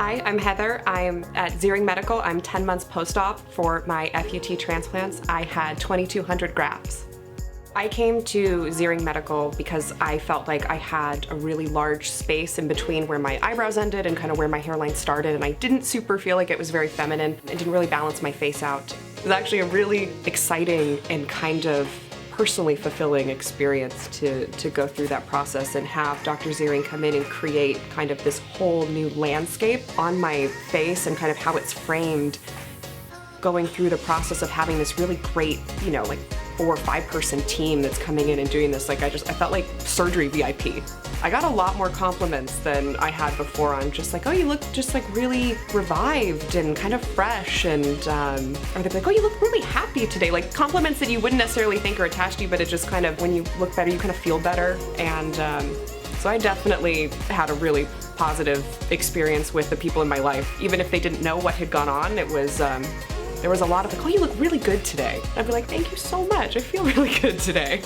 Hi, I'm Heather. I'm at Ziering Medical. I'm 10 months post-op for my FUT transplants. I had 2,200 grafts. I came to Ziering Medical because I felt like I had a really large space in between where my eyebrows ended and kind of where my hairline started, and I didn't super feel like it was very feminine. It didn't really balance my face out. It was actually a really exciting and kind of personally fulfilling experience to go through that process and have Dr. Ziering come in and create kind of this whole new landscape on my face and kind of how it's framed, going through the process of having this really great, like 4 or 5 person team that's coming in and doing this. Like I felt like surgery VIP. I got a lot more compliments than I had before on just like, oh, you look just like really revived and kind of fresh, and or they'd be like, oh, you look really happy today. Like compliments that you wouldn't necessarily think are attached to you, but it just kind of, when you look better, you kind of feel better. And so I definitely had a really positive experience with the people in my life. Even if they didn't know what had gone on, it was, there was a lot of like, oh, you look really good today. I'd be like, thank you so much. I feel really good today.